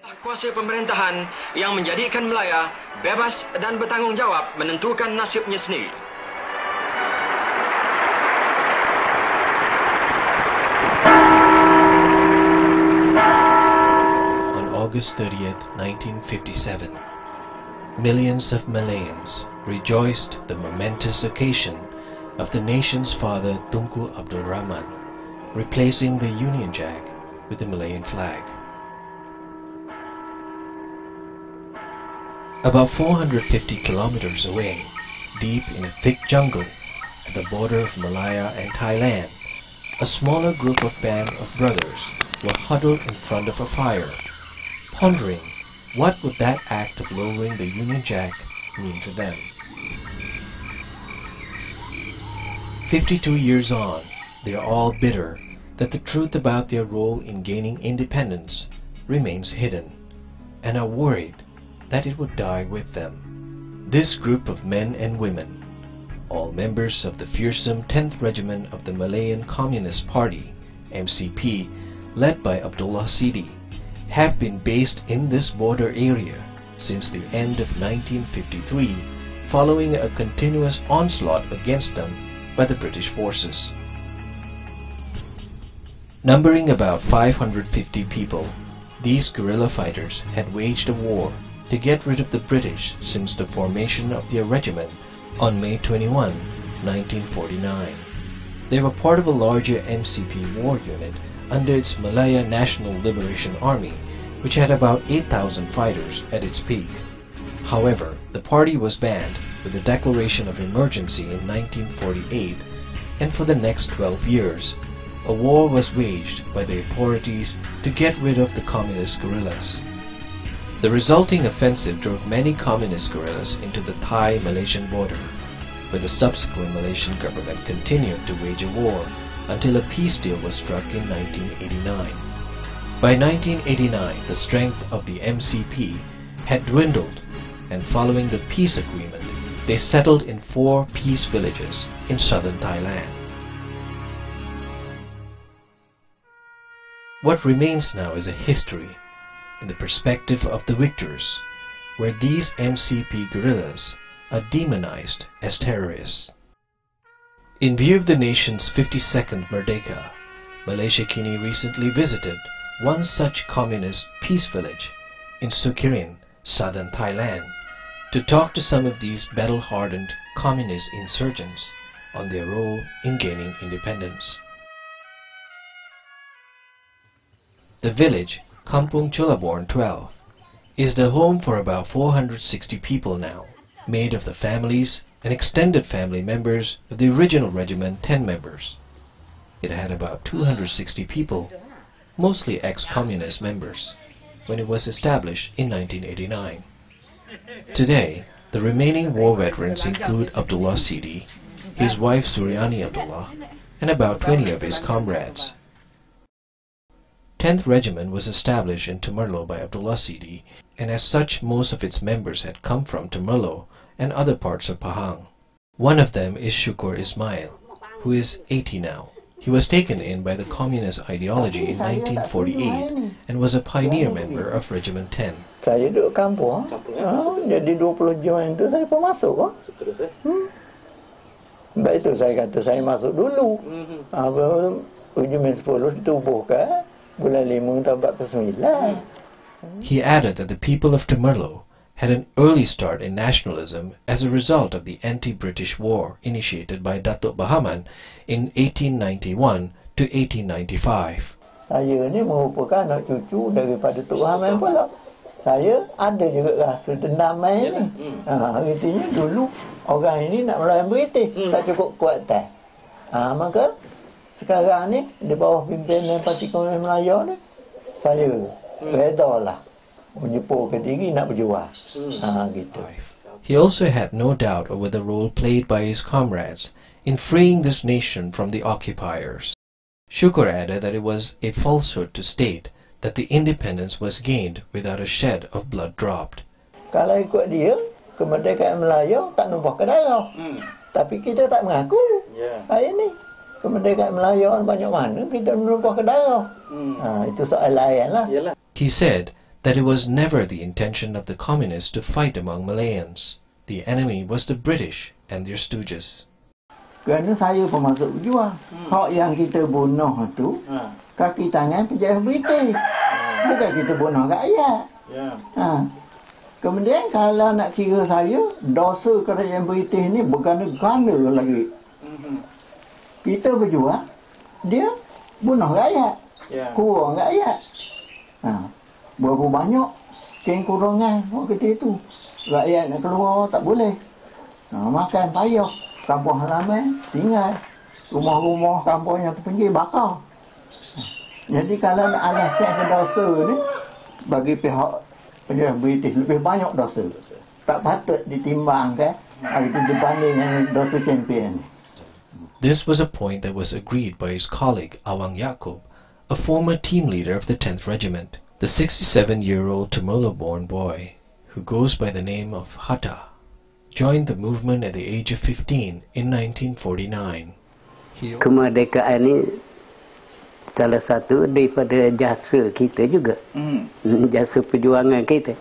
Kuasa pemerintahan yang menjadikan Malaya bebas dan bertanggungjawab menentukan nasibnya sendiri. On August 30th, 1957, millions of Malayans rejoiced the momentous occasion of the nation's father Tunku Abdul Rahman replacing the Union Jack with the Malayan flag. About 450 kilometers away, deep in a thick jungle at the border of Malaya and Thailand, a smaller group of band of brothers were huddled in front of a fire, pondering what would that act of lowering the Union Jack mean to them. 52 years on, they are all bitter that the truth about their role in gaining independence remains hidden, and are worried that it would die with them. This group of men and women, all members of the fearsome 10th Regiment of the Malayan Communist Party, MCP, led by Abdullah Sidi, have been based in this border area since the end of 1953, following a continuous onslaught against them by the British forces. Numbering about 550 people, these guerrilla fighters had waged a war to get rid of the British since the formation of their regiment on May 21, 1949. They were part of a larger MCP war unit under its Malaya National Liberation Army, which had about 8,000 fighters at its peak. However, the party was banned with the declaration of emergency in 1948, and for the next 12 years, a war was waged by the authorities to get rid of the communist guerrillas. The resulting offensive drove many communist guerrillas into the Thai-Malaysian border, where the subsequent Malaysian government continued to wage a war until a peace deal was struck in 1989. By 1989, the strength of the MCP had dwindled, and following the peace agreement, they settled in 4 peace villages in southern Thailand. What remains now is a history in the perspective of the victors, where these MCP guerrillas are demonized as terrorists. In view of the nation's 52nd Merdeka, Malaysiakini recently visited one such communist peace village in Sukhirin, southern Thailand, to talk to some of these battle-hardened communist insurgents on their role in gaining independence. The village, Kampung Chulaborn 12, is the home for about 460 people now, made of the families and extended family members of the original regiment 10 members. It had about 260 people, mostly ex-communist members, when it was established in 1989. Today, the remaining war veterans include Abdullah Sidi, his wife Suriani Abdullah, and about 20 of his comrades. 10th Regiment was established in Temerloh by Abdullah Sidi, and as such most of its members had come from Temerloh and other parts of Pahang. One of them is Shukur Ismail, who is 80 now. He was taken in by the communist ideology in 1948 and was a pioneer member of Regiment 10. Saya duduk kampung, jadi 20 Jun itu saya pun masuk. Sebab itu saya kata saya masuk dulu. Regiment 10 ditubuhkan bulan 5 tahun 49. He added that the people of Temerloh had an early start in nationalism as a result of the anti-British war initiated by Datuk Bahaman in 1891 to 1895. Saya ni merupakan anak cucu daripada Tok Bahaman pula. Saya ada juga rasa dendam ni. Artinya dulu orang ini nak melawan British, tak cukup kuat tak. Maka sekarang ni di bawah pimpinan Parti Komunis Melayu ni, saya redalah menyepurkan diri nak berjuang. Gitu. He also had no doubt over the role played by his comrades in freeing this nation from the occupiers. Shukur added that it was a falsehood to state that the independence was gained without a shed of blood dropped. Kalau ikut dia, kemerdekaan Melayu tak numpah ke darah. Tapi kita tak mengaku. Hari ni kemerdekaan Melayu banyak mana kita menumpah ke darah. Itu soal lain lah. He said that it was never the intention of the communists to fight among Malayans. The enemy was the British and their stooges. Kerana saya pun masuk berjuang. Hak yang kita bunuh tu, kaki tangan penjajah British. Bukan kita bunuh rakyat. Kemudian kalau nak kira saya, dosa kerajaan British ni berganda-ganda lagi. Kita berjuang, dia bunuh rakyat. Kurang rakyat. Berapa banyak kekurangan waktu itu. Rakyat nak keluar tak boleh. Makan payah. Kampung halaman tinggal. Rumah-rumah kampung yang terpencil bakar. Jadi kalau nak alaskan dosa ni, bagi pihak penjajah British lebih banyak dosa. Tak patut ditimbangkan itu dibanding dengan dosa champion. This was a point that was agreed by his colleague Awang Yaakob, a former team leader of the 10th Regiment. The 67-year-old Timolo-born boy, who goes by the name of Hatta, joined the movement at the age of 15 in 1949. Kemerdekaan ni salah satu daripada jasa kita juga. Jasa perjuangan kita.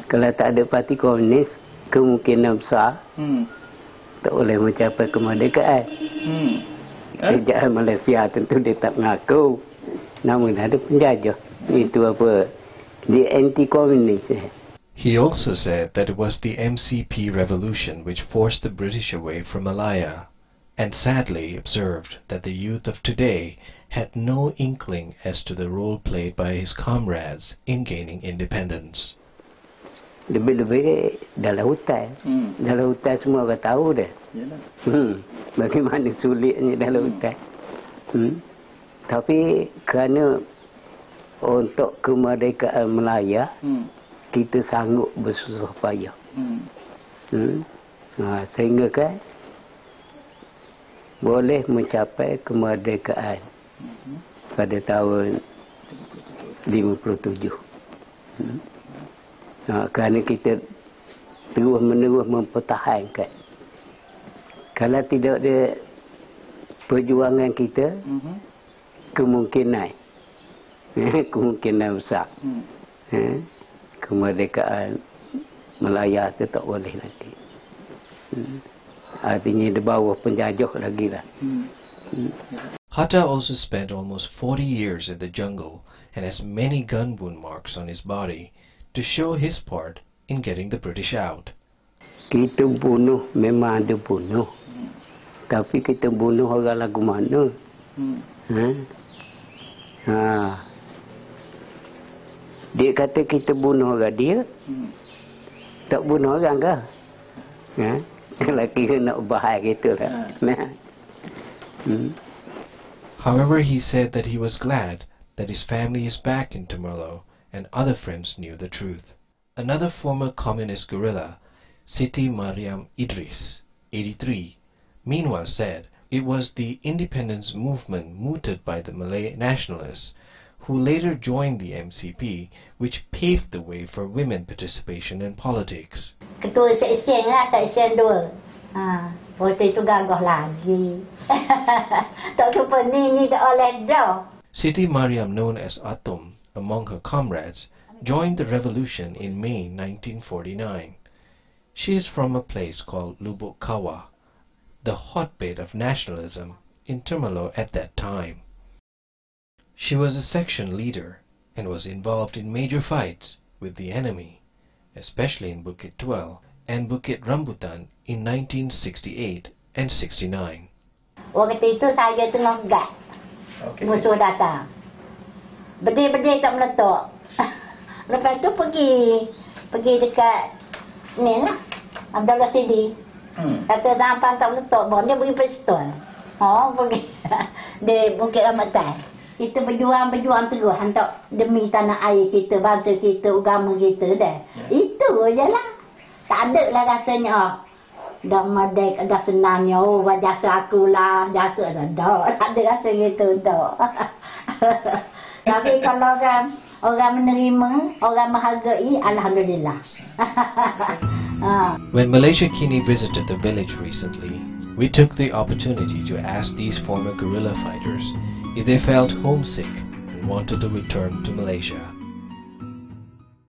Kalau tak ada parti komunis, kemungkinan besar tak boleh mencapai kemerdekaan. Kerajaan Malaysia tentu dia tak mengaku. Namun ada penjajah. Itu apa? Dia anti-komunis. He also said that it was the MCP revolution which forced the British away from Malaya, and sadly observed that the youth of today had no inkling as to the role played by his comrades in gaining independence. Lebih-lebih dalam hutan. Dalam hutan semua orang tahu dah. Bagaimana sulitnya dalam hutan. Tapi kerana untuk kemerdekaan Melaya, kita sanggup bersusah payah. Sehingga kan boleh mencapai kemerdekaan pada tahun 57. Kerana kita terus-menerus mempertahankan. Kalau tidak ada perjuangan kita, kemungkinan besar kemerdekaan Melaya itu tak boleh nanti. Artinya di bawah penjajah lagi lah. Hatta also spent almost 40 years in the jungle and has many gun wound marks on his body to show his part in getting the British out. Kita bunuh, memang ada bunuh. Tapi kita bunuh orang lagu mana? Dia kata kita bunuh orang dia, tak bunuh orang ke? Kalau kira nak bahaya gitu lah. However, he said that he was glad that his family is back in Timor and other friends knew the truth. Another former communist guerrilla, Siti Mariam Idris, 83, meanwhile said it was the independence movement mooted by the Malay nationalists who later joined the MCP, which paved the way for women participation in politics. Ketua seksyen lah, seksyen 2. Waktu itu gagah lagi. Tak super ni tak oleh dah. Siti Mariam, known as Atom among her comrades, joined the revolution in May 1949. She is from a place called Lubuk Kawa, the hotbed of nationalism in Timor at that time. She was a section leader and was involved in major fights with the enemy, especially in Bukit 12 and Bukit Rambutan in 1968 and 69. Waktu itu saya tengah gat. Musuh datang. Berdeh-berdeh tak meletup. Lepas tu pergi dekat ni lah, Abdullah Sidi. Kata sampan tak meletup, dia pergi pistol. Pergi di Bukit Rambutan. Kita berjuang terus untuk demi tanah air kita, bangsa kita, agama kita dah. Itu je lah. Tak ada lah rasanya. Dah merdeka, dah senangnya. Jasa aku lah, jasa dah. Tak ada rasa gitu dah. Tapi kalau orang menerima, orang menghargai, alhamdulillah. When Malaysiakini visited the village recently, we took the opportunity to ask these former guerrilla fighters if they felt homesick and wanted to return to Malaysia.